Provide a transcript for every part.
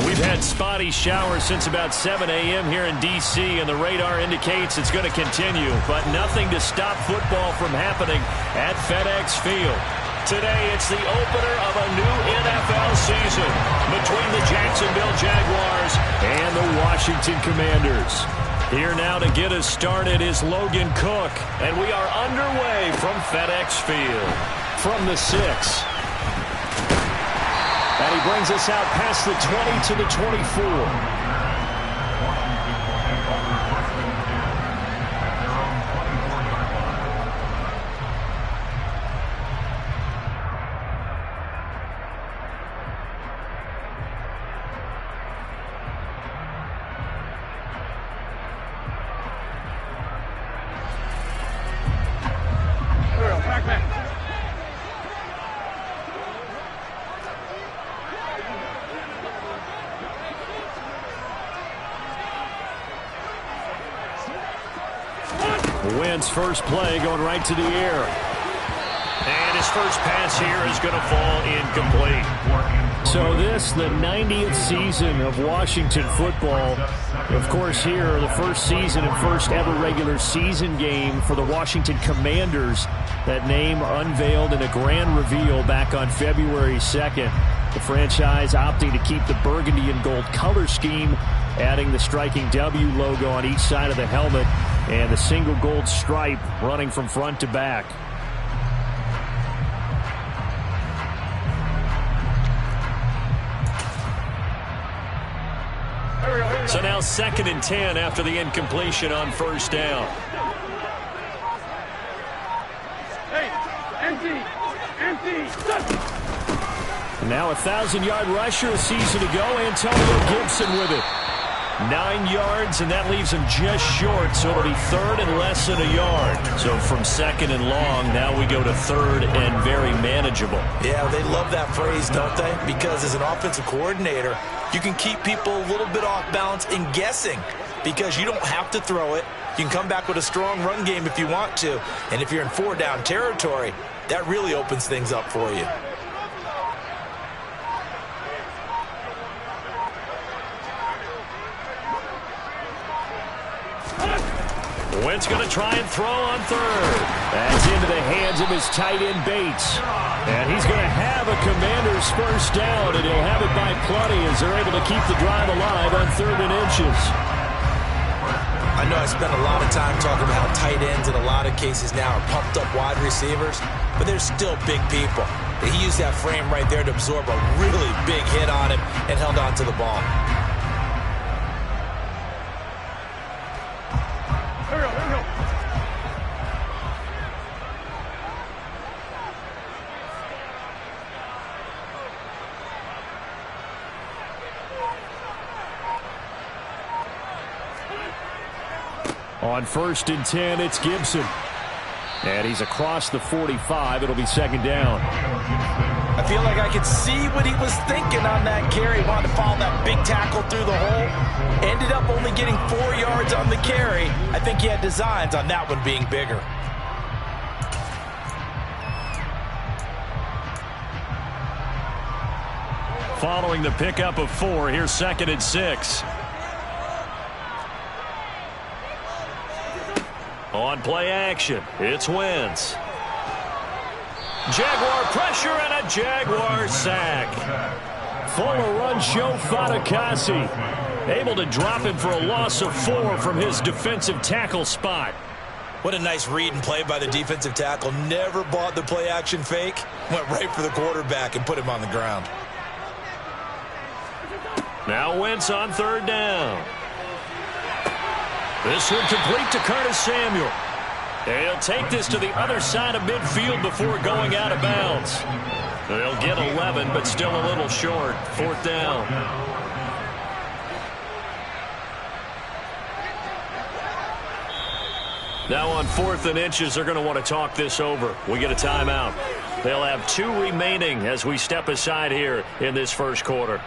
We've had spotty showers since about 7 a.m. here in D.C., and the radar indicates it's going to continue, but nothing to stop football from happening at FedEx Field. Today, it's the opener of a new NFL season between the Jacksonville Jaguars and the Washington Commanders. Here now to get us started is Logan Cook, and we are underway from FedEx Field. From the 6. And he brings us out past the 20 to the 24. Wentz first play going right to the air. And his first pass here is going to fall incomplete. So this, the 90th season of Washington football. Of course, here, the first season and first ever regular season game for the Washington Commanders. That name unveiled in a grand reveal back on February 2nd. The franchise opting to keep the burgundy and gold color scheme, adding the striking W logo on each side of the helmet and the single gold stripe running from front to back. So now 2nd and 10 after the incompletion on first down. Now a 1,000-yard rusher, a season to go. Antonio Gibson with it. 9 yards, and that leaves him just short, so it'll be 3rd and less than a yard. So from 2nd and long, now we go to 3rd and very manageable. Yeah, they love that phrase, don't they? Because as an offensive coordinator, you can keep people a little bit off balance and guessing because you don't have to throw it. You can come back with a strong run game if you want to. And if you're in 4-down territory, that really opens things up for you. Wentz going to try and throw on 3rd. That's into the hands of his tight end Bates. And he's going to have a Commanders first down, and he'll have it by plenty as they're able to keep the drive alive on 3rd and inches. I know I spent a lot of time talking about how tight ends in a lot of cases now are pumped up wide receivers, but they're still big people. He used that frame right there to absorb a really big hit on him and held on to the ball. On 1st and 10, it's Gibson. And he's across the 45. It'll be 2nd down. I feel like I could see what he was thinking on that carry. Wanted to follow that big tackle through the hole. Ended up only getting 4 yards on the carry. I think he had designs on that one being bigger. Following the pickup of 4, here's 2nd and 6. On play action, it's Wentz. Jaguar pressure and a Jaguar sack. Fuller run show Fatukasi. Able to drop him for a loss of 4 from his defensive tackle spot. What a nice read and play by the defensive tackle. Never bought the play action fake. Went right for the quarterback and put him on the ground. Now Wentz on 3rd down. This one complete to Curtis Samuel. He'll take this to the other side of midfield before going out of bounds. They'll get 11, but still a little short. 4th down. Now on 4th and inches, they're going to want to talk this over. We get a timeout. They'll have 2 remaining as we step aside here in this first quarter.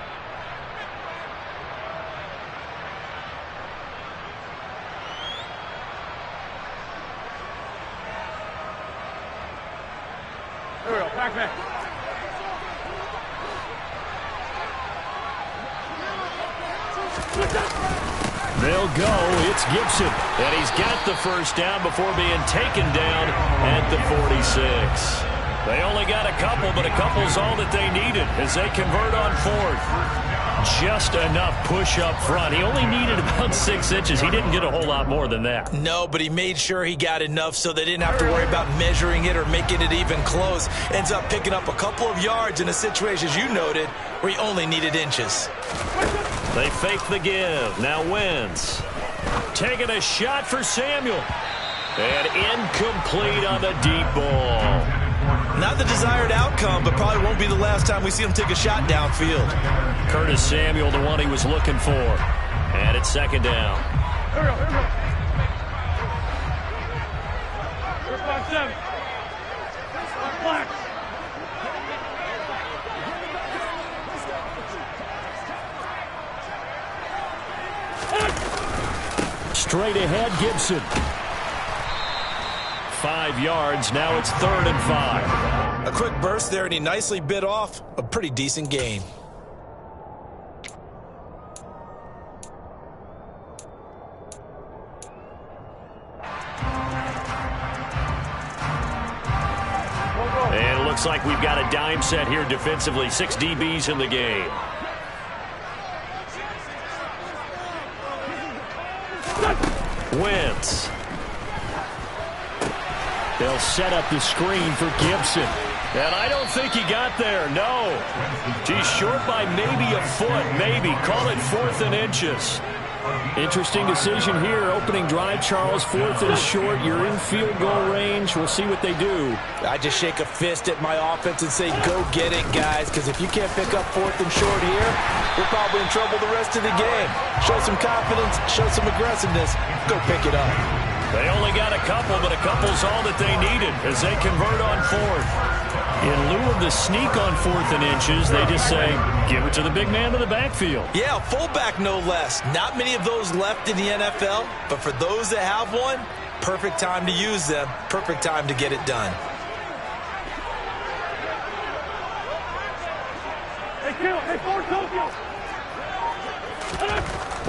They'll go. It's Gibson. And he's got the first down before being taken down at the 46. They only got a couple, but a couple's all that they needed as they convert on fourth. Just enough push up front. He only needed about 6 inches. He didn't get a whole lot more than that. No, but he made sure he got enough so they didn't have to worry about measuring it or making it even close. Ends up picking up a couple of yards in a situation, as you noted, where he only needed inches. They fake the give. Now Wentz. Taking a shot for Samuel. And incomplete on the deep ball. Not the desired outcome, but probably won't be the last time we see him take a shot downfield. Curtis Samuel, the one he was looking for. And it's second down. Here we go, here we go. First 5-7. Black. Straight ahead, Gibson. 5 yards. Now it's 3rd and 5. A quick burst there, and he nicely bit off a pretty decent gain. And it looks like we've got a dime set here defensively. 6 DBs in the game. Wentz. They'll set up the screen for Gibson. And I don't think he got there, no. He's short by maybe a foot, maybe. Call it 4th and inches. Interesting decision here. Opening drive, Charles. 4th and short. You're in field goal range. We'll see what they do. I just shake a fist at my offense and say, go get it, guys, because if you can't pick up 4th and short here, we're probably in trouble the rest of the game. Show some confidence, show some aggressiveness, go pick it up. They only got a couple, but a couple's all that they needed as they convert on 4th. In lieu of the sneak on 4th and inches, they just say, give it to the big man in the backfield. Yeah, fullback no less. Not many of those left in the NFL, but for those that have one, perfect time to use them, perfect time to get it done. Hey, kill. Hey, forward, Tokyo.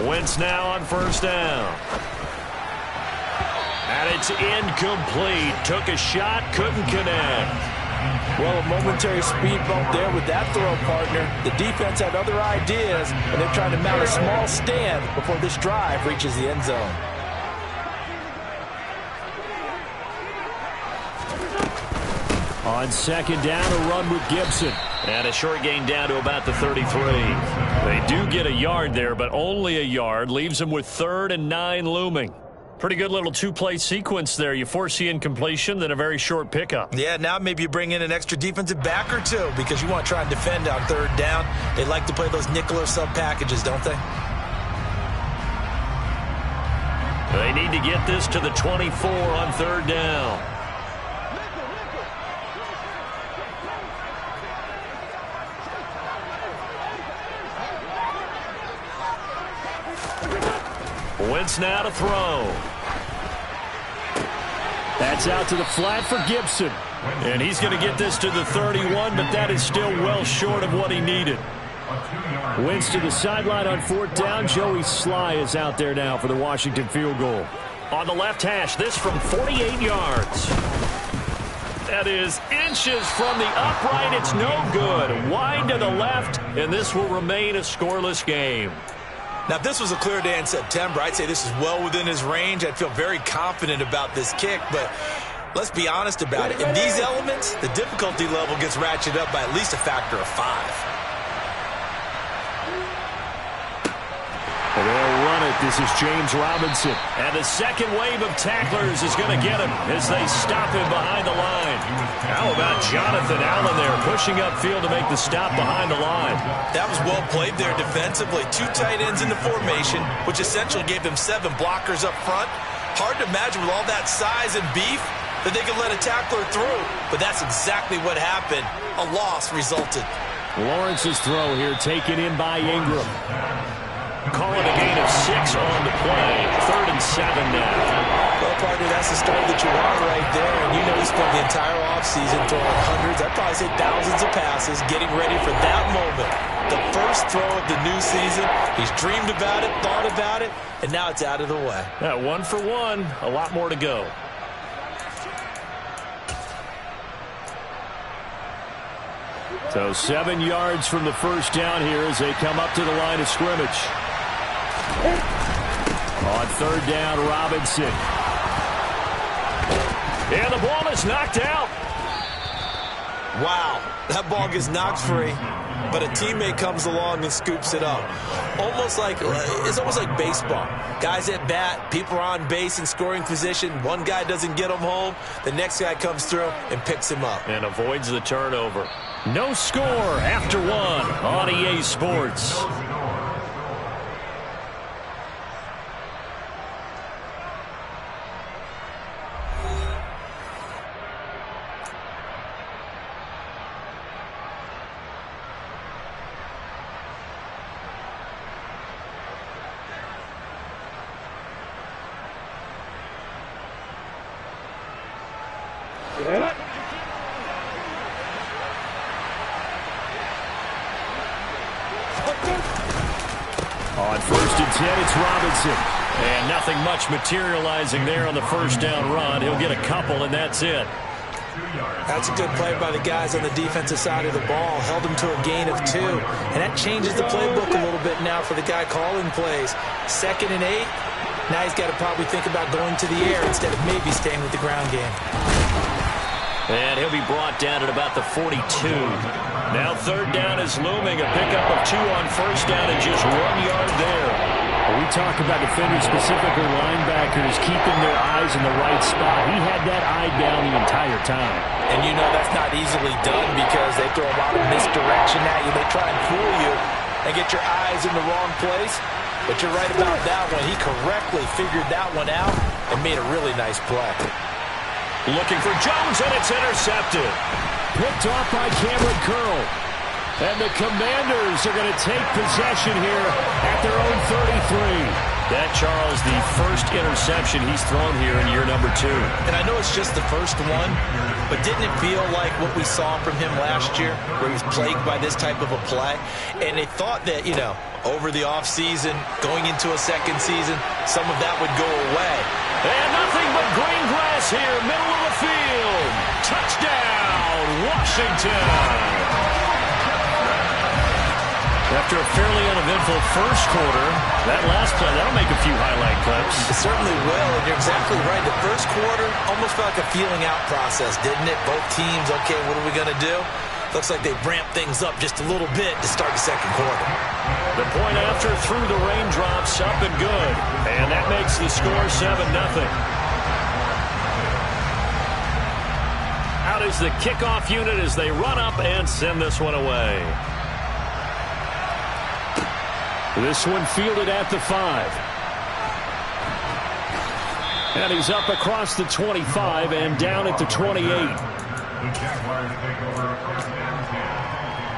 Wentz now on 1st down. And it's incomplete. Took a shot, couldn't connect. Well, a momentary speed bump there with that throw, partner. The defense had other ideas, and they're trying to mount a small stand before this drive reaches the end zone. On 2nd down, a run with Gibson. And a short gain down to about the 33. They do get a yard there, but only a yard. Leaves them with 3rd and 9 looming. Pretty good little 2-play sequence there. You force the incompletion, then a very short pickup. Yeah, now maybe you bring in an extra defensive back or two because you want to try and defend on 3rd down. They like to play those nickel or sub packages, don't they? They need to get this to the 24 on 3rd down. Wentz now to throw. That's out to the flat for Gibson. And he's going to get this to the 31, but that is still well short of what he needed. Wentz to the sideline on 4th down. Joey Sly is out there now for the Washington field goal. On the left hash, this from 48 yards. That is inches from the upright. It's no good. Wide to the left, and this will remain a scoreless game. Now, if this was a clear day in September, I'd say this is well within his range. I'd feel very confident about this kick, but let's be honest about it. In these elements, the difficulty level gets ratcheted up by at least a factor of 5. They'll run it. This is James Robinson. And the second wave of tacklers is going to get him as they stop him behind the line. How about Jonathan Allen there pushing upfield to make the stop behind the line? That was well played there defensively. 2 tight ends in the formation, which essentially gave them 7 blockers up front. Hard to imagine with all that size and beef that they could let a tackler through. But that's exactly what happened. A loss resulted. Lawrence's throw here taken in by Ingram. Calling a gain of 6 on the play. 3rd and 7 now. Well, partner, that's the start that you want right there. And you know he spent the entire offseason throwing hundreds, I'd probably say thousands of passes, getting ready for that moment. The first throw of the new season. He's dreamed about it, thought about it, and now it's out of the way. Yeah, 1 for 1. A lot more to go. So 7 yards from the first down here as they come up to the line of scrimmage. On third down, Robinson. And the ball is knocked out. Wow, that ball gets knocked free, but a teammate comes along and scoops it up. It's almost like baseball. Guys at bat, people are on base in scoring position. One guy doesn't get him home. The next guy comes through and picks him up. And avoids the turnover. No score after 1 on EA Sports. On first and 10, it's Robinson. And nothing much materializing there on the first down run. He'll get a couple, and that's it. That's a good play by the guys on the defensive side of the ball. Held him to a gain of 2. And that changes the playbook a little bit now for the guy calling plays. 2nd and 8. Now he's got to probably think about going to the air instead of maybe staying with the ground game. And he'll be brought down at about the 42. Now third down is looming. A pickup of 2 on first down and just 1 yard there. We talk about defenders, specifically linebackers, keeping their eyes in the right spot. He had that eye down the entire time. And you know that's not easily done because they throw a lot of misdirection at you. They try and fool you and get your eyes in the wrong place. But you're right about that one. He correctly figured that one out and made a really nice play. Looking for Jones, and it's intercepted. Picked off by Cameron Curl. And the Commanders are going to take possession here at their own 33. That, Charles, the first interception he's thrown here in year number 2. And I know it's just the first one, but didn't it feel like what we saw from him last year, where he was plagued by this type of a play? And they thought that, over the offseason, going into a second season, some of that would go away. And nothing but green grass here, middle of the field. Touchdown, Washington. After a fairly uneventful first quarter, that last play, that'll make a few highlight clips. It certainly will, and you're exactly right. The first quarter almost felt like a feeling out process, didn't it? Both teams, okay, what are we going to do? Looks like they've ramped things up just a little bit to start the second quarter. The point after through the raindrops, up and good. And that makes the score 7-0. Out is the kickoff unit as they run up and send this one away. This one fielded at the 5. And he's up across the 25 and down at the 28. The Jaguars take over first and 10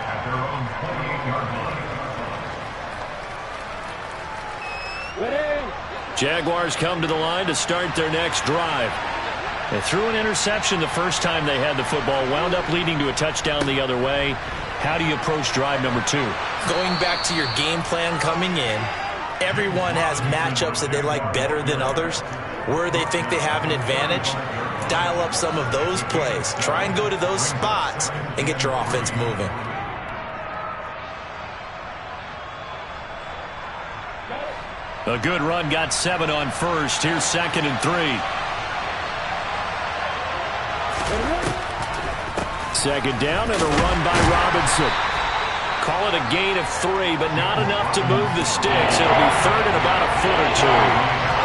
at their own 28-yard line. Jaguars come to the line to start their next drive. They threw an interception the first time they had the football, wound up leading to a touchdown the other way. How do you approach drive number 2? Going back to your game plan coming in, everyone has matchups that they like better than others. Where they think they have an advantage, dial up some of those plays. Try and go to those spots and get your offense moving. A good run, got 7 on first. Here's 2nd and 3. Second down and a run by Robinson. Call it a gain of 3, but not enough to move the sticks. It'll be 3rd and about a foot or 2.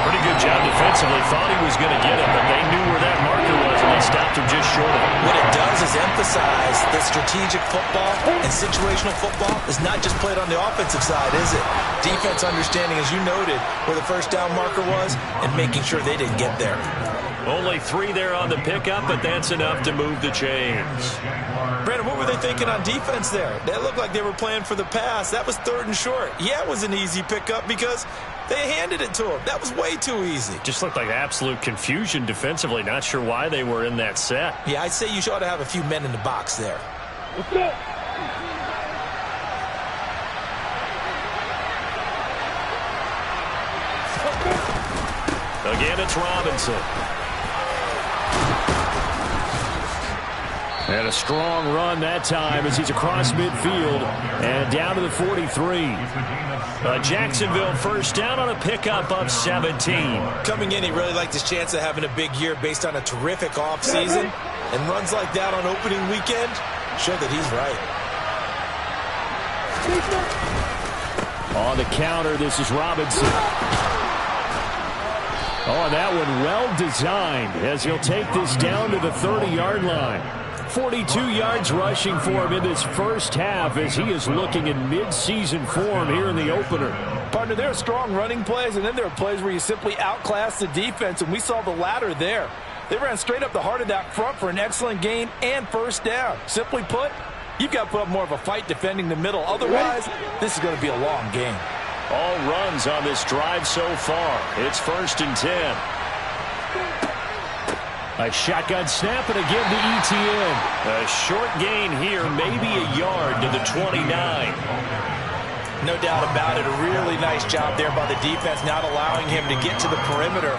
Pretty good job defensively. Thought he was going to get it, but they knew where that marker was, and they stopped him just short of it. What it does is emphasize that strategic football and situational football is not just played on the offensive side, is it? Defense understanding, as you noted, where the first down marker was and making sure they didn't get there. Only 3 there on the pickup, but that's enough to move the chains. Brandon, what were they they thinking on defense there? That looked like they were playing for the pass. That was 3rd and short. Yeah, it was an easy pickup because they handed it to him. That was way too easy. Just looked like absolute confusion defensively. Not sure why they were in that set. Yeah, I'd say you ought to have a few men in the box there. Let's go. Again, it's Robinson. And a strong run that time as he's across midfield and down to the 43. Jacksonville first down on a pickup of 17. Coming in, he really liked his chance of having a big year based on a terrific offseason. And runs like that on opening weekend show that he's right. On the counter, this is Robinson. Oh, that one well designed as he'll take this down to the 30-yard line. 42 yards rushing for him in this first half as he is looking in mid-season form here in the opener. Partner, there are strong running plays, and then there are plays where you simply outclass the defense, and we saw the latter there. They ran straight up the heart of that front for an excellent gain and first down. Simply put, you've got to put up more of a fight defending the middle. Otherwise, this is going to be a long game. All runs on this drive so far. It's 1st and 10. A shotgun snap and again to Etienne. A short gain here, maybe a yard to the 29. No doubt about it. A really nice job there by the defense, not allowing him to get to the perimeter.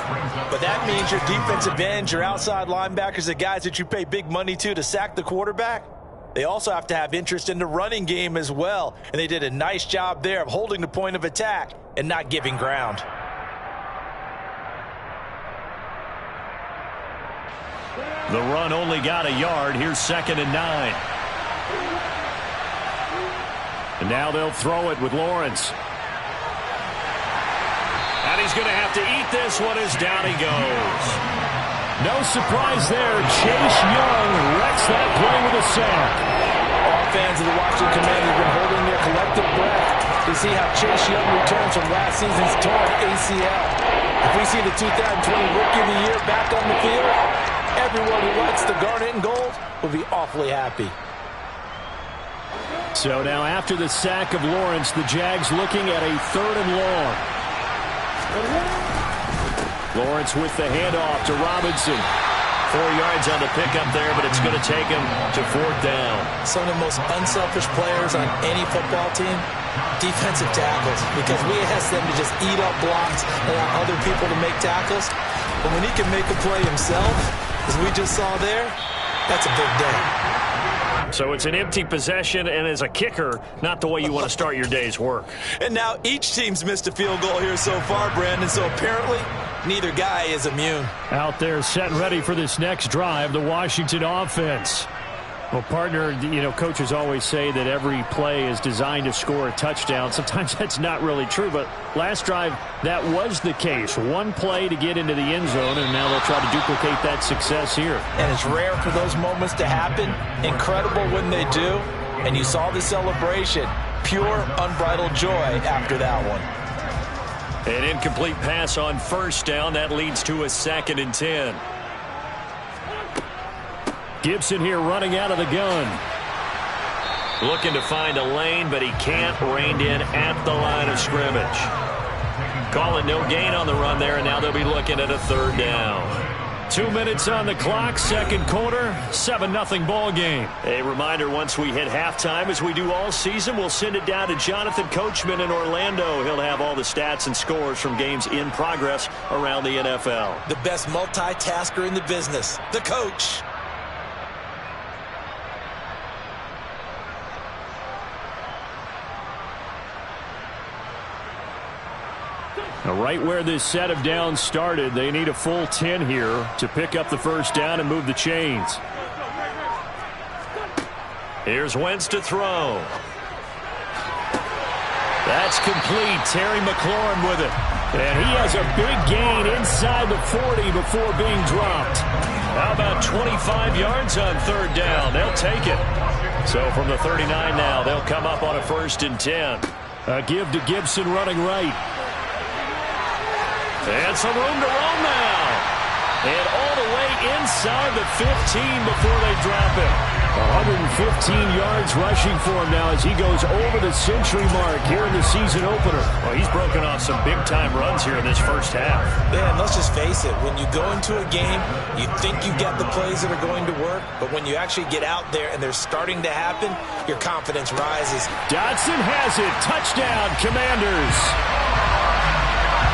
But that means your defensive ends, your outside linebackers, the guys that you pay big money to sack the quarterback, they also have to have interest in the running game as well. And they did a nice job there of holding the point of attack and not giving ground. The run only got a yard. Here's 2nd and 9. And now they'll throw it with Lawrence. And he's going to have to eat this one as down he goes. No surprise there. Chase Young wrecks that play with a sack. All fans of the Washington Commanders have been holding their collective breath to see how Chase Young returns from last season's torn ACL. If we see the 2020 Rookie of the Year back on the field, everyone who likes the garnet and gold will be awfully happy. So now after the sack of Lawrence, the Jags looking at a 3rd and long. Lawrence with the handoff to Robinson. 4 yards on the pickup there, but it's going to take him to 4th down. Some of the most unselfish players on any football team, defensive tackles, because we ask them to just eat up blocks and allow other people to make tackles. But when he can make a play himself, as we just saw there, that's a big day. So it's an empty possession, and as a kicker, not the way you want to start your day's work. And now each team's missed a field goal here so far, Brandon, so apparently neither guy is immune. Out there set and ready for this next drive, the Washington offense. Well, partner, you know, coaches always say that every play is designed to score a touchdown. Sometimes that's not really true, but last drive, that was the case. One play to get into the end zone, and now they'll try to duplicate that success here. And it's rare for those moments to happen. Incredible when they do. And you saw the celebration. Pure, unbridled joy after that one. An incomplete pass on 1st down. That leads to a 2nd and 10. Gibson here running out of the gun. Looking to find a lane, but he can't. Reined in at the line of scrimmage. Call it no gain on the run there, and now they'll be looking at a 3rd down. 2 minutes on the clock, 2nd quarter, 7-0 ball game. A reminder, once we hit halftime, as we do all season, we'll send it down to Jonathan Coachman in Orlando. He'll have all the stats and scores from games in progress around the NFL. The best multitasker in the business, the coach. Now, right where this set of downs started, they need a full 10 here to pick up the 1st down and move the chains. Here's Wentz to throw. That's complete. Terry McLaurin with it. And he has a big gain inside the 40 before being dropped. How about 25 yards on 3rd down? They'll take it. So from the 39 now, they'll come up on a 1st and 10. A give to Gibson running right. And some room to roam now. And all the way inside the 15 before they drop him. 115 yards rushing for him now as he goes over the century mark here in the season opener. Well, he's broken off some big-time runs here in this first half. Yeah, and let's just face it. When you go into a game, you think you get the plays that are going to work, but when you actually get out there and they're starting to happen, your confidence rises. Dotson has it. Touchdown, Commanders.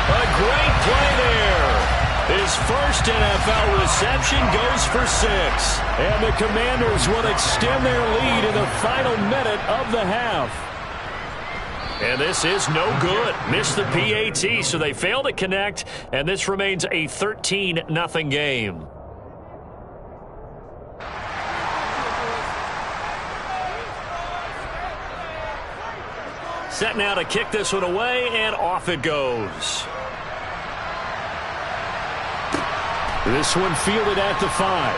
A great play there. His first NFL reception goes for 6. And the Commanders will extend their lead in the final minute of the half. And this is no good. Missed the PAT, so they fail to connect, and this remains a 13-0 game. Set now to kick this one away, and off it goes. This one fielded at the 5.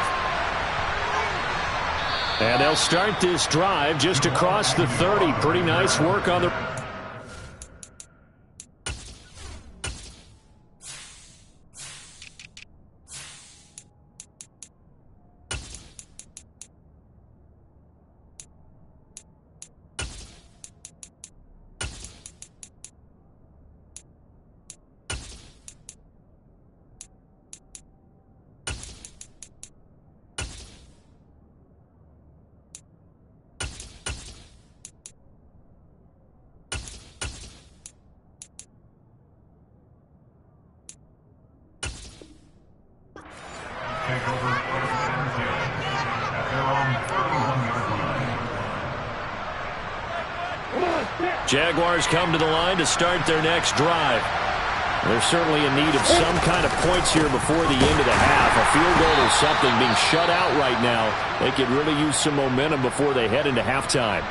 And they'll start this drive just across the 30. Pretty nice work on the... Jaguars come to the line to start their next drive. They're certainly in need of some kind of points here before the end of the half. A field goal or something being shut out right now. They could really use some momentum before they head into halftime.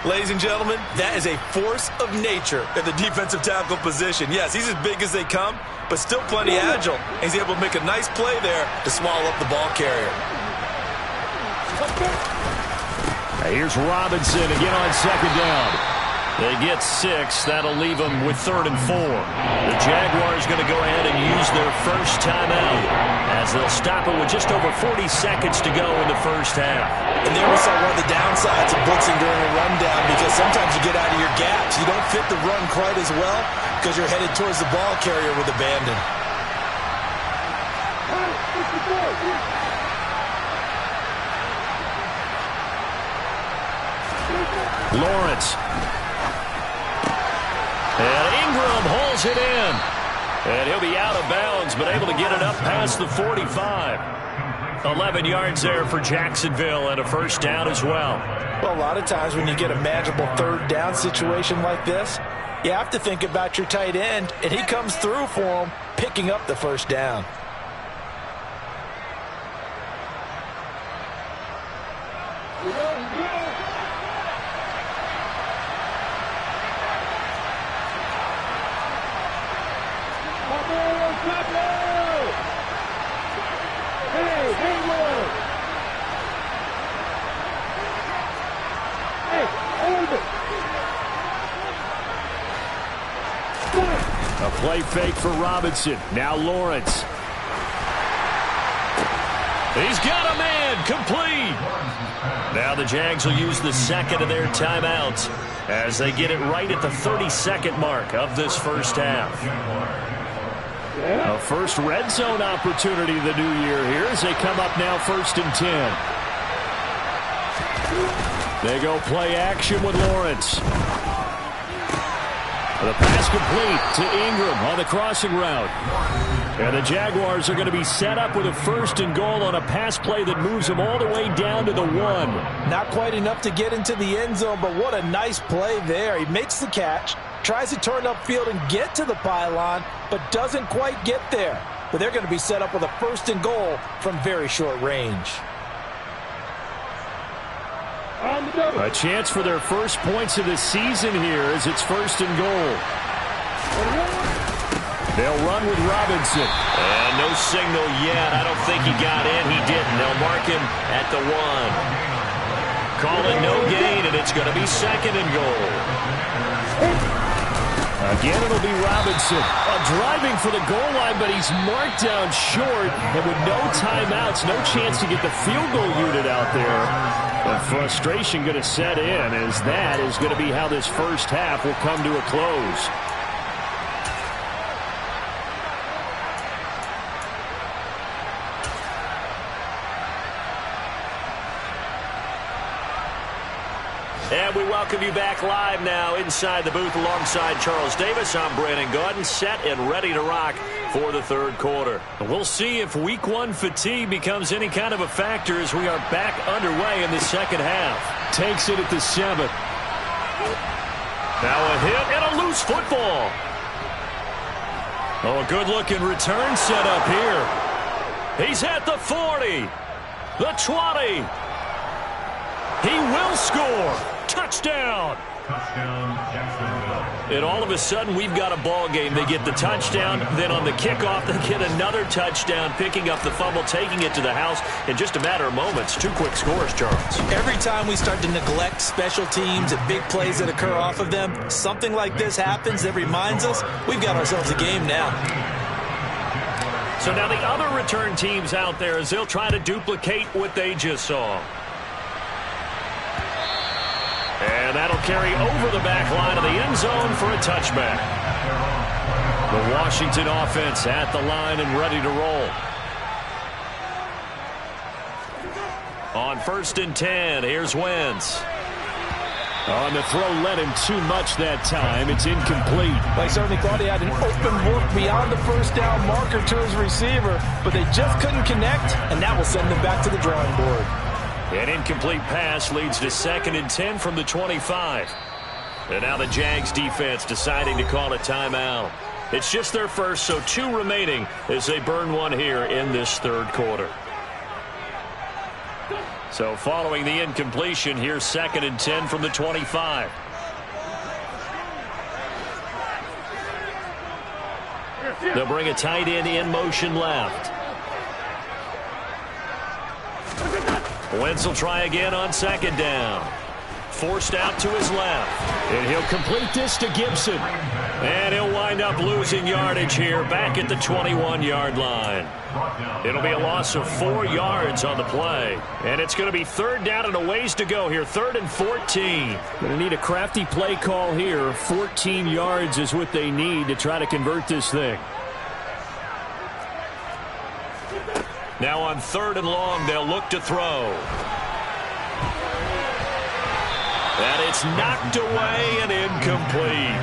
Ladies and gentlemen, that is a force of nature at the defensive tackle position. Yes, he's as big as they come, but still plenty agile. He's able to make a nice play there to swallow up the ball carrier. Here's Robinson again on second down. They get 6. That'll leave them with 3rd and 4. The Jaguars going to go ahead and use their first timeout as they'll stop it with just over 40 seconds to go in the first half. And there we saw one of the downsides of blitzing during a rundown, because sometimes you get out of your gaps. You don't fit the run quite as well because you're headed towards the ball carrier with abandon. Lawrence. And Ingram holds it in. And he'll be out of bounds, but able to get it up past the 45. 11 yards there for Jacksonville and a first down as well. Well, a lot of times when you get a manageable third down situation like this, you have to think about your tight end, and he comes through for him, picking up the first down. A play fake for Robinson. Now Lawrence. He's got a man complete. Now the Jags will use the second of their timeouts as they get it right at the 32nd mark of this first half. A first red zone opportunity the new year here as they come up now 1st and 10. They go play action with Lawrence. The pass complete to Ingram on the crossing route. And the Jaguars are going to be set up with a 1st and goal on a pass play that moves them all the way down to the 1. Not quite enough to get into the end zone, but what a nice play there. He makes the catch, tries to turn upfield and get to the pylon, but doesn't quite get there. But they're going to be set up with a 1st and goal from very short range. A chance for their first points of the season here as it's 1st and goal. They'll run with Robinson. And no signal yet. I don't think he got in. He didn't. They'll mark him at the 1. Call it no gain, and it's going to be 2nd and goal. Again, it'll be Robinson. Driving for the goal line, but he's marked down short. And with no timeouts, no chance to get the field goal unit out there. The frustration going to set in, as that is going to be how this first half will come to a close. And we welcome you back live now inside the booth alongside Charles Davis. I'm Brandon Gaudin, set and ready to rock for the third quarter. We'll see if week one fatigue becomes any kind of a factor as we are back underway in the second half. Takes it at the 7. Now a hit and a loose football. Oh, a good-looking return set up here. He's at the 40, the 20. He will score. Touchdown. Touchdown, Jacksonville. And all of a sudden, we've got a ball game. They get the touchdown. Then on the kickoff, they get another touchdown, picking up the fumble, taking it to the house in just a matter of moments. 2 quick scores, Charles. Every time we start to neglect special teams and big plays that occur off of them, something like this happens that reminds us we've got ourselves a game now. So now the other return teams out there, as they'll try to duplicate what they just saw. And that'll carry over the back line of the end zone for a touchback. The Washington offense at the line and ready to roll. On 1st and 10, here's Wentz. On the throw, led him too much that time. It's incomplete. They certainly thought he had an open look beyond the first down marker to his receiver, but they just couldn't connect, and that will send them back to the drawing board. An incomplete pass leads to 2nd and 10 from the 25. And now the Jags defense deciding to call a timeout. It's just their first, so 2 remaining as they burn one here in this third quarter. So following the incompletion, here's 2nd and 10 from the 25. They'll bring a tight end in motion left. Wentz will try again on 2nd down. Forced out to his left. And he'll complete this to Gibson. And he'll wind up losing yardage here back at the 21-yard line. It'll be a loss of 4 yards on the play. And it's going to be 3rd down and a ways to go here. 3rd and 14. Going to need a crafty play call here. 14 yards is what they need to try to convert this thing. Now on 3rd and long, they'll look to throw. And it's knocked away and incomplete.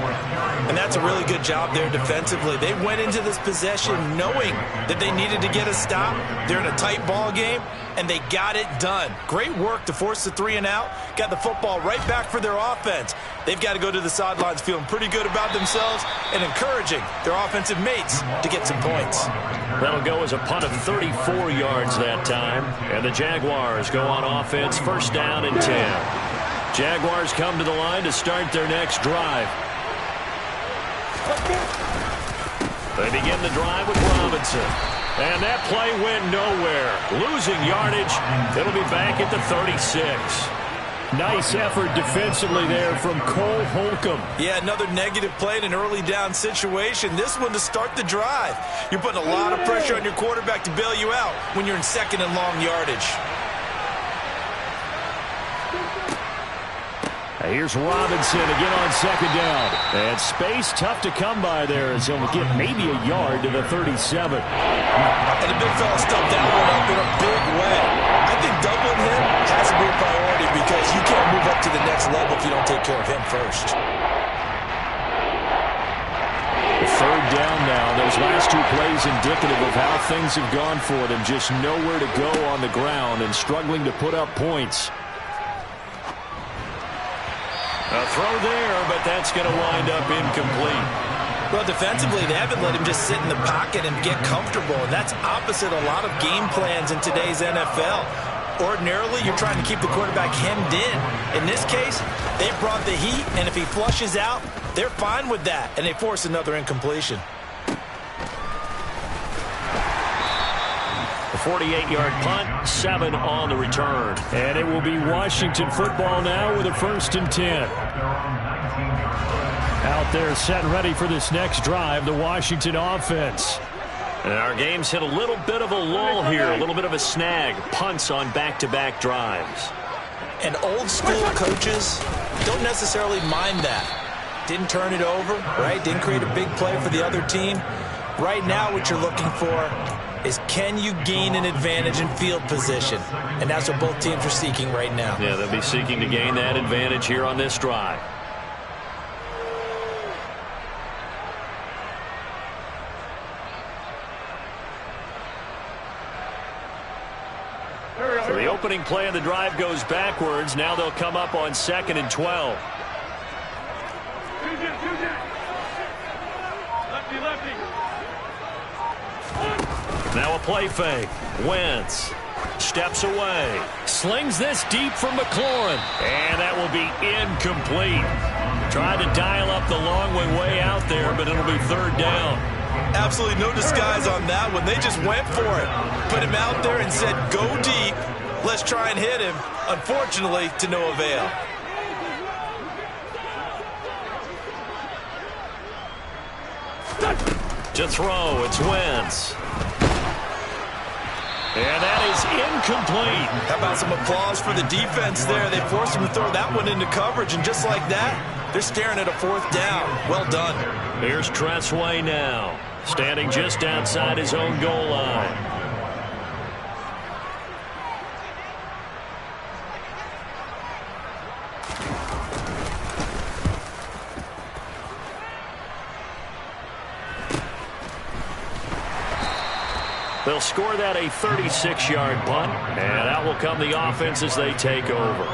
And that's a really good job there defensively. They went into this possession knowing that they needed to get a stop. They're in a tight ball game, and they got it done. Great work to force the 3 and out. Got the football right back for their offense. They've got to go to the sidelines feeling pretty good about themselves and encouraging their offensive mates to get some points. That'll go as a punt of 34 yards that time. And the Jaguars go on offense, 1st down and 10. Jaguars come to the line to start their next drive. They begin the drive with Robinson. And that play went nowhere. Losing yardage. It'll be back at the 36. Nice effort defensively there from Cole Holcomb. Yeah, another negative play in an early down situation. This one to start the drive. You're putting a lot of pressure on your quarterback to bail you out when you're in 2nd and long yardage. Here's Robinson again on 2nd down. And space tough to come by there as he'll get maybe a yard to the 37. And the big fella stumped that one up in a big way. I think doubling him has to be a priority because you can't move up to the next level if you don't take care of him first. 3rd down now. Those last 2 plays indicative of how things have gone for them. Just nowhere to go on the ground and struggling to put up points. A throw there, but that's going to wind up incomplete. Well, defensively, they haven't let him just sit in the pocket and get comfortable, and that's opposite a lot of game plans in today's NFL. Ordinarily, you're trying to keep the quarterback hemmed in. In this case, they brought the heat, and if he flushes out, they're fine with that, and they force another incompletion. 48-yard punt, 7 on the return. And it will be Washington football now with a 1st and 10. Out there set and ready for this next drive, the Washington offense. And our game's hit a little bit of a lull here, a little bit of a snag. Punts on back-to-back drives. And old school coaches don't necessarily mind that. Didn't turn it over, right? Didn't create a big play for the other team. Right now what you're looking for is, can you gain an advantage in field position? And that's what both teams are seeking right now. Yeah, they'll be seeking to gain that advantage here on this drive. So the opening play of the drive goes backwards. Now they'll come up on 2nd and 12. Now a play fake. Wentz steps away. Slings this deep from McLaurin. And that will be incomplete. Tried to dial up the long way out there, but it'll be 3rd down. Absolutely no disguise on that one. They just went for it. Put him out there and said, go deep. Let's try and hit him. Unfortunately, to no avail. To throw, it's Wentz. And that is incomplete. How about some applause for the defense there? They forced him to throw that one into coverage, and just like that, they're staring at a 4th down. Well done. Here's Tressway now, standing just outside his own goal line. They'll score that a 36-yard punt, and out will come the offense as they take over.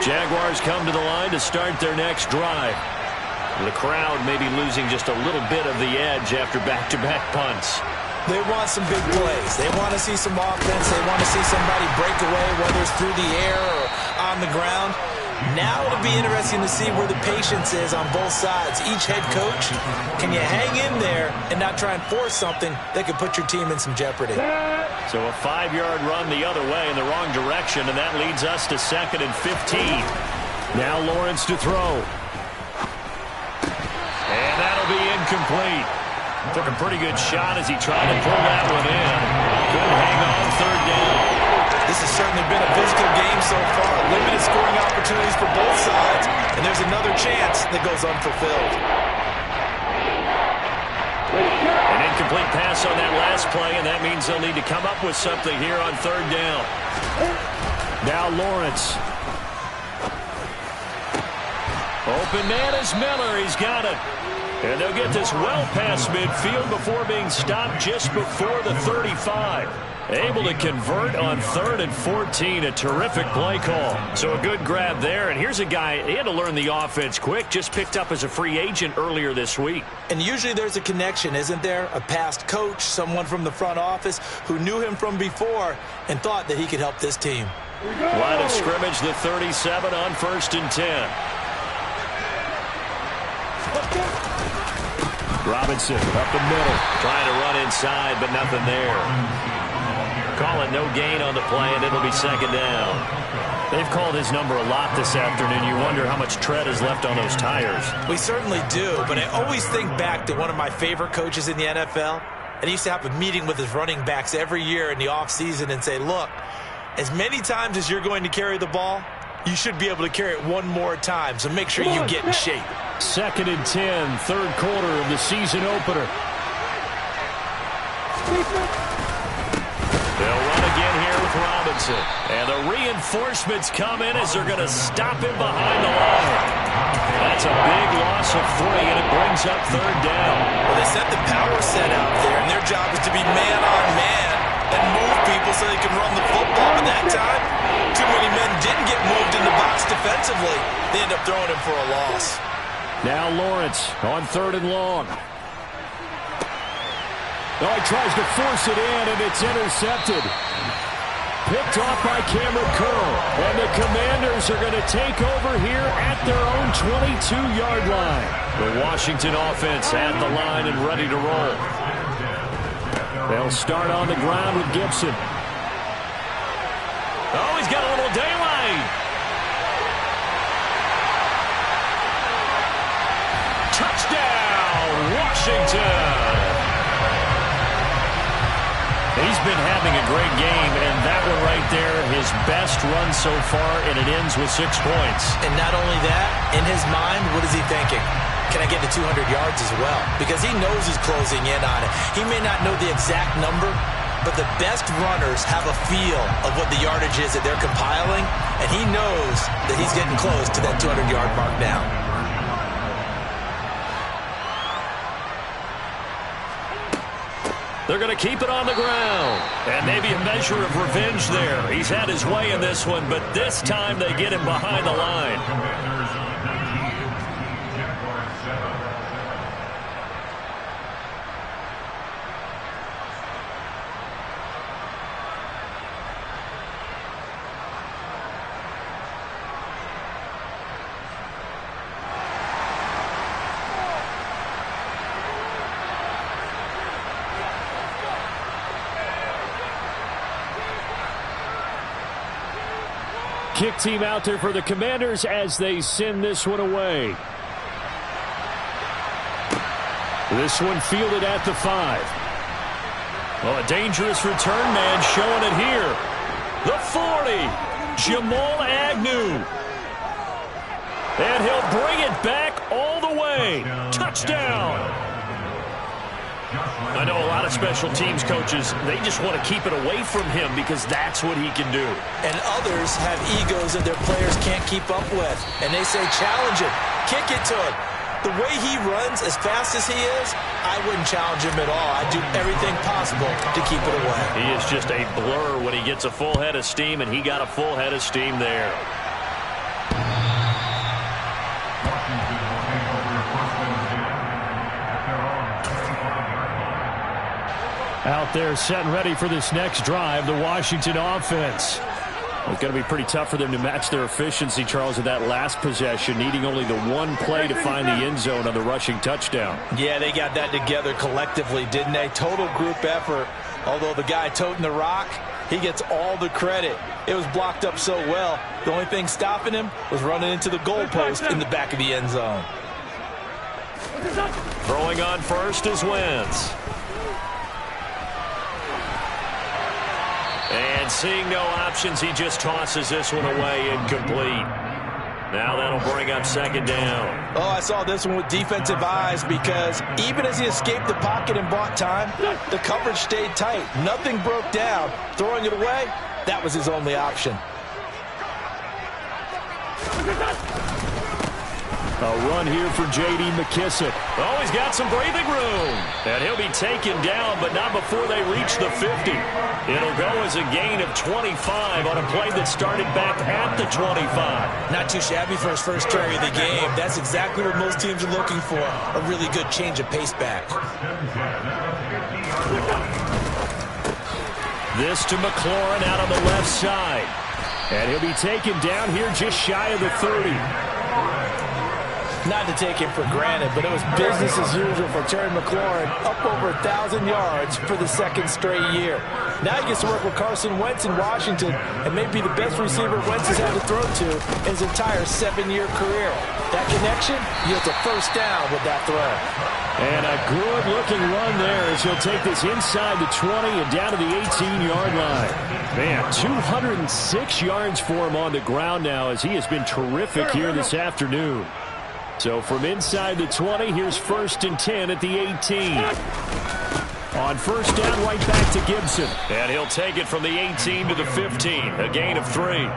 Jaguars come to the line to start their next drive. The crowd may be losing just a little bit of the edge after back-to-back punts. They want some big plays. They want to see some offense. They want to see somebody break away, whether it's through the air or on the ground. Now it'll be interesting to see where the patience is on both sides. Each head coach, can you hang in there and not try and force something that could put your team in some jeopardy? So a 5-yard run the other way in the wrong direction, and that leads us to 2nd and 15. Now Lawrence to throw. And that'll be incomplete. Took a pretty good shot as he tried to pull that one in. Couldn't hang on 3rd down. This has certainly been a physical game so far. Limited scoring opportunities for both sides, and there's another chance that goes unfulfilled. An incomplete pass on that last play, and that means they'll need to come up with something here on 3rd down. Now Lawrence. Open man is Miller. He's got it. And they'll get this well past midfield before being stopped just before the 35. Able to convert on 3rd and 14. A terrific play call. So a good grab there. And here's a guy, he had to learn the offense quick. Just picked up as a free agent earlier this week. And usually there's a connection, isn't there? A past coach, someone from the front office who knew him from before and thought that he could help this team. Line of scrimmage, the 37 on 1st and 10. Robinson up the middle. Trying to run inside, but nothing there. Call it no gain on the play, and it'll be 2nd down. They've called his number a lot this afternoon. You wonder how much tread is left on those tires. We certainly do, but I always think back to one of my favorite coaches in the NFL. And he used to have a meeting with his running backs every year in the offseason and say, look, as many times as you're going to carry the ball, you should be able to carry it one more time, so make sure you get in shape. 2nd and 10, 3rd quarter of the season opener. They'll run again here with Robinson. And the reinforcements come in as they're going to stop him behind the line. That's a big loss of 3, and it brings up 3rd down. Well, they set the power set out there, and their job is to be man-on-man and move people so they can run the football. But that time, too many men didn't get moved in the box defensively. They end up throwing him for a loss. Now Lawrence on 3rd and long. Oh, he tries to force it in, and it's intercepted. picked off by Cameron Curl. And the Commanders are going to take over here at their own 22-yard line. The Washington offense at the line and ready to roll. They'll start on the ground with Gibson. Oh, he's got a little daylight. Touchdown, Washington. He's been having a great game, and that one right there, his best run so far, and it ends with 6 points. And not only that, in his mind, what is he thinking? Can I get to 200 yards as well? Because he knows he's closing in on it. He may not know the exact number, but the best runners have a feel of what the yardage is that they're compiling, and he knows that he's getting close to that 200-yard mark now. They're going to keep it on the ground. And maybe a measure of revenge there. He's had his way in this one, but this time they get him behind the line. Kick team out there for the Commanders as they send this one away. This one fielded at the 5. Well, a dangerous return man showing it here. The 40, Jamal Agnew. And he'll bring it back all the way. Touchdown. I know a lot of special teams coaches, they just want to keep it away from him because that's what he can do. And others have egos that their players can't keep up with. And they say, challenge him, kick it to him. The way he runs as fast as he is, I wouldn't challenge him at all. I'd do everything possible to keep it away. He is just a blur when he gets a full head of steam, and he got a full head of steam there. Out there set and ready for this next drive, the Washington offense. It's going to be pretty tough for them to match their efficiency, Charles, in that last possession, needing only the one play to find the end zone on the rushing touchdown. Yeah, they got that together collectively, didn't they? Total group effort. Although the guy toting the rock, he gets all the credit. It was blocked up so well. The only thing stopping him was running into the goalpost in the back of the end zone. Throwing on first is Wentz. And seeing no options, he just tosses this one away incomplete. Now that'll bring up second down. Oh, I saw this one with defensive eyes because even as he escaped the pocket and bought time, the coverage stayed tight. Nothing broke down. Throwing it away, that was his only option. A run here for J.D. McKissic. Oh, he's got some breathing room. And he'll be taken down, but not before they reach the 50. It'll go as a gain of 25 on a play that started back at the 25. Not too shabby for his first carry of the game. That's exactly what most teams are looking for, a really good change of pace back. This to McLaurin out on the left side. And he'll be taken down here just shy of the 30. Not to take him for granted, but it was business as usual for Terry McLaurin, up over 1,000 yards for the second straight year. Now he gets to work with Carson Wentz in Washington, and may be the best receiver Wentz has had to throw to in his entire 7-year career. That connection yields a first down with that throw. And a good-looking run there as he'll take this inside the 20 and down to the 18-yard line. Man, 206 yards for him on the ground now as he has been terrific here this afternoon. So from inside the 20, here's 1st and 10 at the 18. On first down, right back to Gibson. And he'll take it from the 18 to the 15, a gain of 3.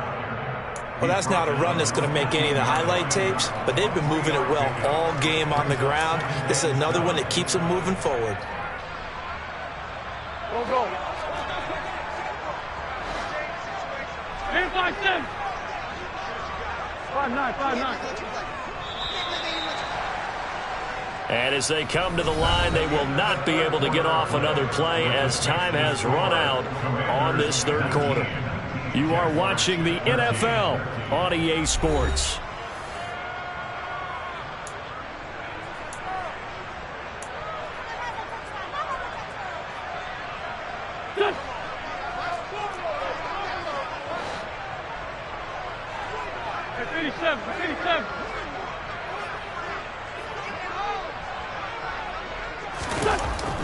Well, that's not a run that's going to make any of the highlight tapes, but they've been moving it well all game on the ground. This is another one that keeps them moving forward. Go. 8-5-7. 5-9. And as they come to the line, they will not be able to get off another play as time has run out on this third quarter. You are watching the NFL on EA Sports.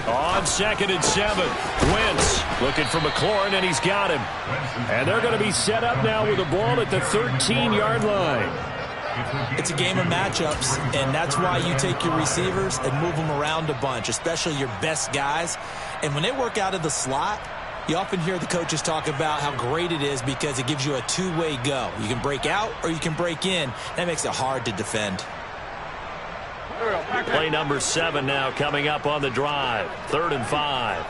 On 2nd and 7, Wentz looking for McLaurin, and he's got him. And they're going to be set up now with the ball at the 13-yard line. It's a game of matchups, and that's why you take your receivers and move them around a bunch, especially your best guys. And when they work out of the slot, you often hear the coaches talk about how great it is because it gives you a two-way go. You can break out or you can break in. That makes it hard to defend. Play number 7 now coming up on the drive. 3rd and 5.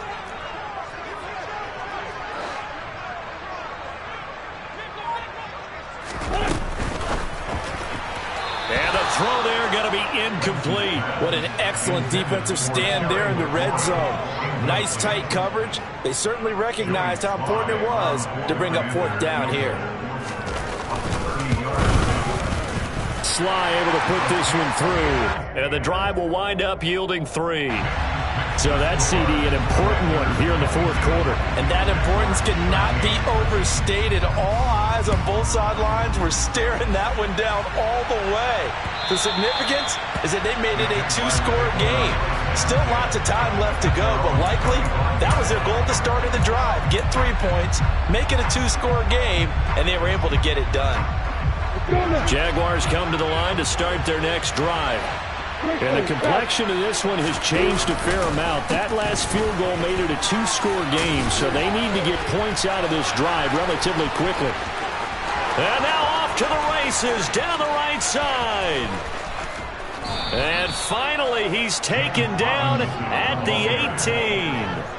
And the throw there going to be incomplete. What an excellent defensive stand there in the red zone. Nice tight coverage. They certainly recognized how important it was to bring up 4th down here. Sly able to put this one through. And the drive will wind up yielding 3. So that CD, an important one here in the 4th quarter. And that importance cannot be overstated. All eyes on both sidelines were staring that one down all the way. The significance is that they made it a 2-score game. Still lots of time left to go, but likely that was their goal at the start of the drive. Get 3 points, make it a 2-score game, and they were able to get it done. Jaguars come to the line to start their next drive. And the complexion of this one has changed a fair amount. That last field goal made it a 2-score game, so they need to get points out of this drive relatively quickly. And now off to the races down the right side. And finally, he's taken down at the 18.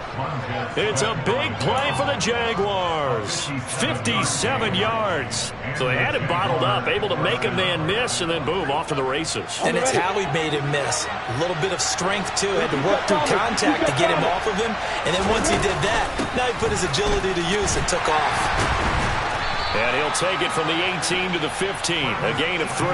It's a big play for the Jaguars. 57 yards. So they had it bottled up, able to make a man miss, and then boom, off to the races. And it's how he made him miss. A little bit of strength, too. Had to work through contact to get him off of him. And then once he did that, now he put his agility to use and took off. And he'll take it from the 18 to the 15, a gain of 3.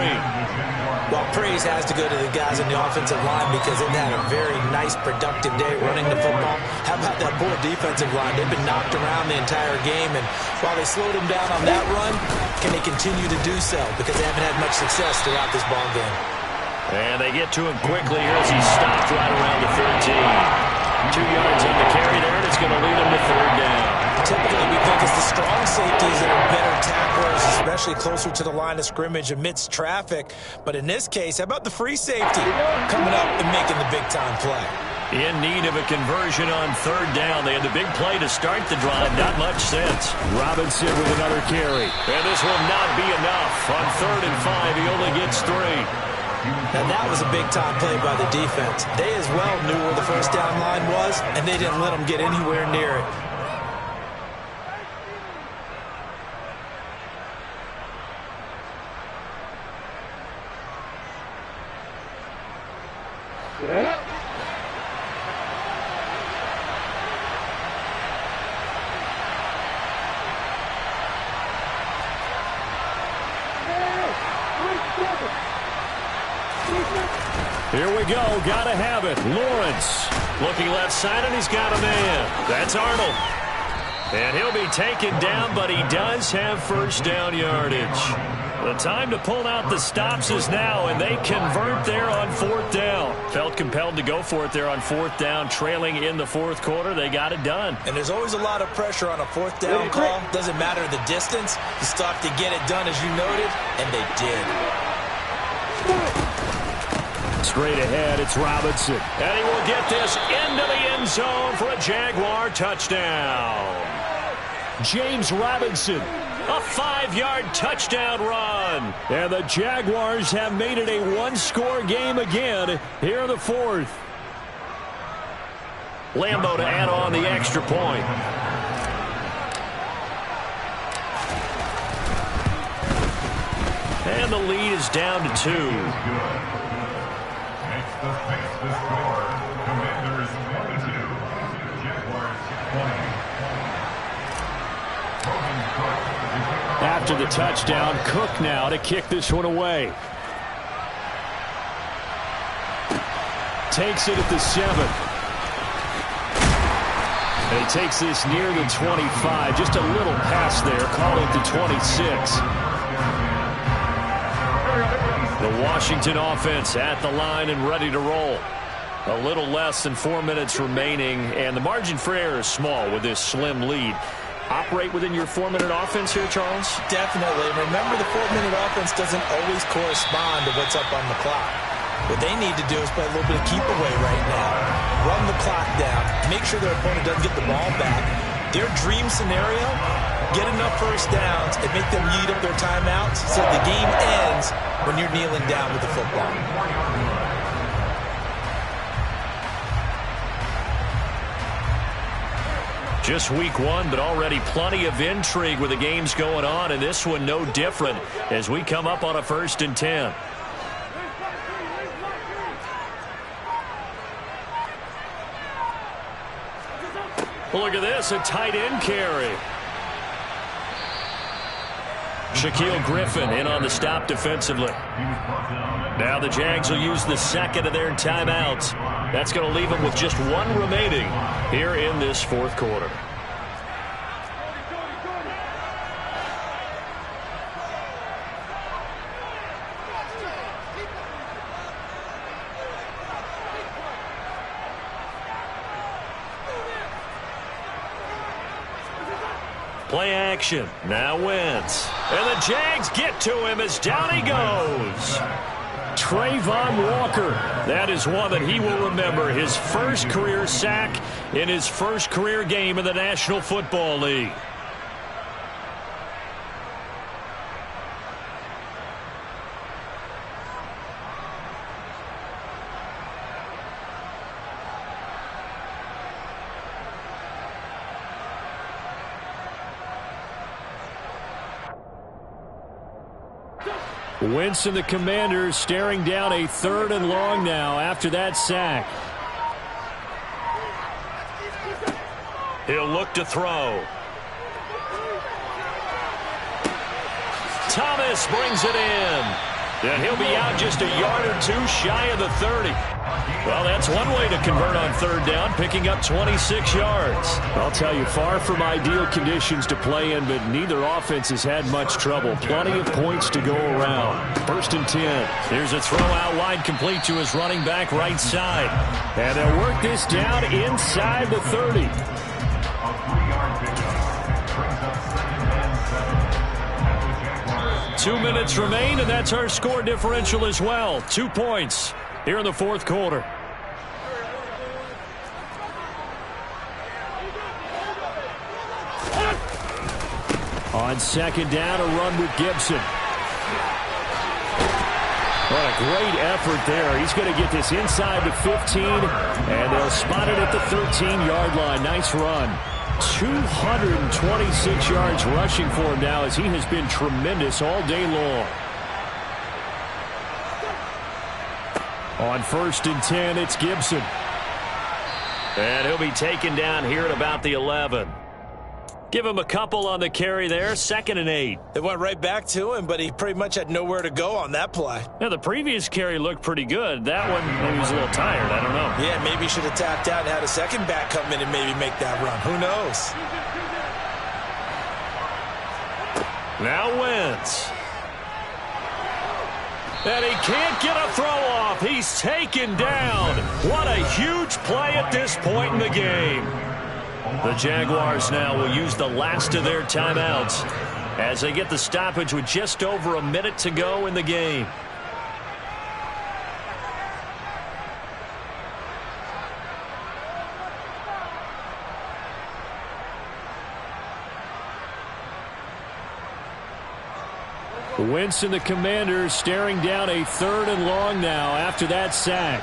Well, praise has to go to the guys in the offensive line because they've had a very nice, productive day running the football. How about that poor defensive line? They've been knocked around the entire game, and while they slowed him down on that run, can they continue to do so? Because they haven't had much success throughout this ball game. And they get to him quickly here as he stopped right around the 13. 2 yards on the carry there, and it's going to lead him to 3rd down. Typically, we think it's the strong safeties that are better tacklers, especially closer to the line of scrimmage amidst traffic. But in this case, how about the free safety coming up and making the big-time play? In need of a conversion on 3rd down. They had the big play to start the drive. Not much sense. Robinson with another carry. And this will not be enough. On 3rd and 5, he only gets 3. Now, that was a big-time play by the defense. They as well knew where the first down line was, and they didn't let them get anywhere near it. Here we go. Gotta have it. Lawrence. Looking left side, and he's got a man. That's Arnold. And he'll be taken down, but he does have 1st down yardage. The time to pull out the stops is now, and they convert there on 4th down. Felt compelled to go for it there on 4th down, trailing in the 4th quarter. They got it done. And there's always a lot of pressure on a 4th down call. Doesn't matter the distance. You still have to get it done, as you noted, and they did. Straight ahead, it's Robinson. And he will get this into the end zone for a Jaguar touchdown. James Robinson. A 5-yard touchdown run. And the Jaguars have made it a 1-score game again here in the 4th. Lambo to add on the extra point. And the lead is down to 2. Makes the face the score. Commanders 22. Jaguars 20. after the touchdown. Cook now to kick this one away. Takes it at the 7. And he takes this near the 25. Just a little pass there. Call it the 26. The Washington offense at the line and ready to roll. A little less than 4 minutes remaining, and the margin for error is small with this slim lead. Operate within your 4-minute offense here, Charles? Definitely. Remember, the 4-minute offense doesn't always correspond to what's up on the clock. What they need to do is play a little bit of keep away right now. Run the clock down. Make sure their opponent doesn't get the ball back. Their dream scenario, get enough first downs and make them eat up their timeouts so the game ends when you're kneeling down with the football. Just week 1, but already plenty of intrigue with the games going on, and this one no different as we come up on a 1st and 10. Well, look at this, a tight end carry. Shaquille Griffin in on the stop defensively. Now the Jags will use the 2nd of their timeouts. That's going to leave them with just 1 remaining here in this 4th quarter. Play action. Now Wentz. And the Jags get to him as down he goes. Trayvon Walker. That is one that he will remember. His first career sack in his first career game in the National Football League. Wentz and the Commanders staring down a 3rd and long now after that sack. He'll look to throw. Thomas brings it in. And he'll be out just a yard or 2 shy of the 30. Well, that's one way to convert on 3rd down, picking up 26 yards. I'll tell you, far from ideal conditions to play in, but neither offense has had much trouble. Plenty of points to go around. 1st and 10. Here's a throw out wide, complete to his running back right side. And they'll work this down inside the 30. 2 minutes remain, and that's our score differential as well. 2 points here in the 4th quarter. On 2nd down, a run with Gibson. What a great effort there. He's going to get this inside the 15, and they'll spot it at the 13-yard line. Nice run. 226 yards rushing for him now as he has been tremendous all day long. On 1st and 10, it's Gibson. And he'll be taken down here at about the 11. Give him a couple on the carry there. 2nd and 8. It went right back to him, but he pretty much had nowhere to go on that play. Now, the previous carry looked pretty good. That one, maybe he was a little tired. I don't know. Yeah, maybe he should have tapped out and had a second back come in and maybe make that run. Who knows? Now Wentz. And he can't get a throw off. He's taken down. What a huge play at this point in the game. The Jaguars now will use the last of their timeouts as they get the stoppage with just over a minute to go in the game. Wentz and the Commanders staring down a 3rd and long now after that sack.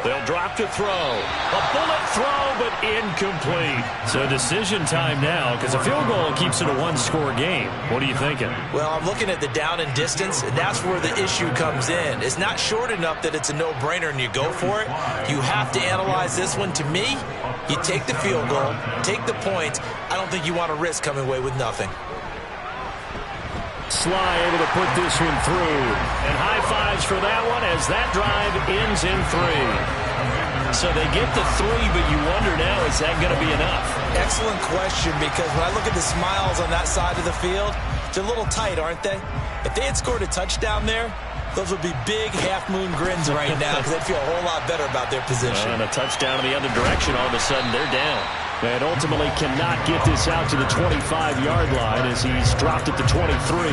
They'll drop to throw. A bullet throw, but incomplete. So decision time now, because a field goal keeps it a one-score game. What are you thinking? Well, I'm looking at the down and distance, and that's where the issue comes in. It's not short enough that it's a no-brainer and you go for it. You have to analyze this one. To me, you take the field goal, take the points. I don't think you want to risk coming away with nothing. Sly able to put this one through. And high fives for that one as that drive ends in 3. So they get the 3, but you wonder now, is that going to be enough? Excellent question, because when I look at the smiles on that side of the field, they're a little tight, aren't they? If they had scored a touchdown there, those would be big half-moon grins right now because they'd feel a whole lot better about their position. And a touchdown in the other direction, all of a sudden they're down. And ultimately cannot get this out to the 25-yard line as he's dropped at the 23.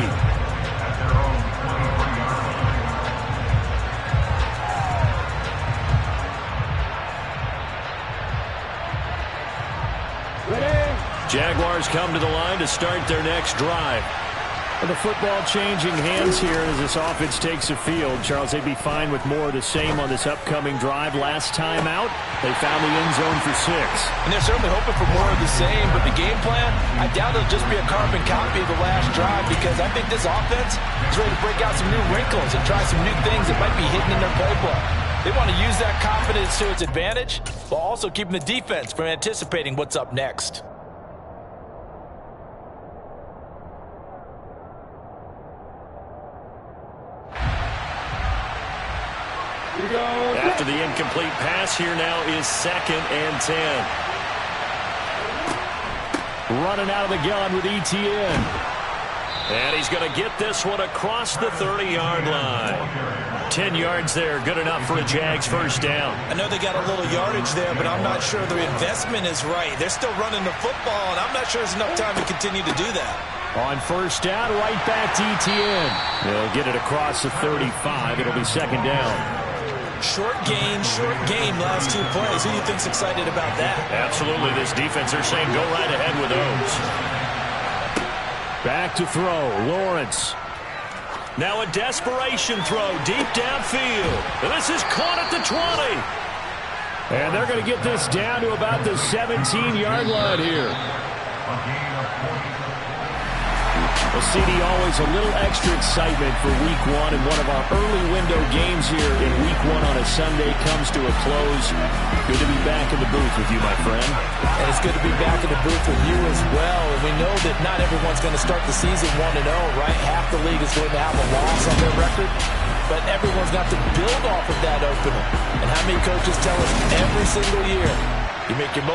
Jaguars come to the line to start their next drive. And the football changing hands here as this offense takes the field. Charles, they'd be fine with more of the same on this upcoming drive. Last time out, they found the end zone for 6. And they're certainly hoping for more of the same, but the game plan, I doubt it'll just be a carbon copy of the last drive because I think this offense is ready to break out some new wrinkles and try some new things that might be hidden in their playbook. They want to use that confidence to its advantage while also keeping the defense from anticipating what's up next. After the incomplete pass, here now is 2nd and 10. Running out of the gun with Etienne. And he's going to get this one across the 30-yard line. 10 yards there, good enough for a Jags first down. I know they got a little yardage there, but I'm not sure the investment is right. They're still running the football, and I'm not sure there's enough time to continue to do that. On first down, right back to Etienne. They'll get it across the 35. It'll be 2nd down. Short game, last 2 plays. Who do you think's excited about that? Absolutely. This defense, they're saying go right ahead with those. Back to throw. Lawrence. Now a desperation throw deep downfield. And this is caught at the 20. And they're going to get this down to about the 17-yard line here. Well, CD, always a little extra excitement for Week 1, and one of our early window games here in Week 1 on a Sunday comes to a close. Good to be back in the booth with you, my friend. And it's good to be back in the booth with you as well. And we know that not everyone's going to start the season 1-0, right? Half the league is going to have a loss on their record. But everyone's got to build off of that opener. And how many coaches tell us every single year, you make your most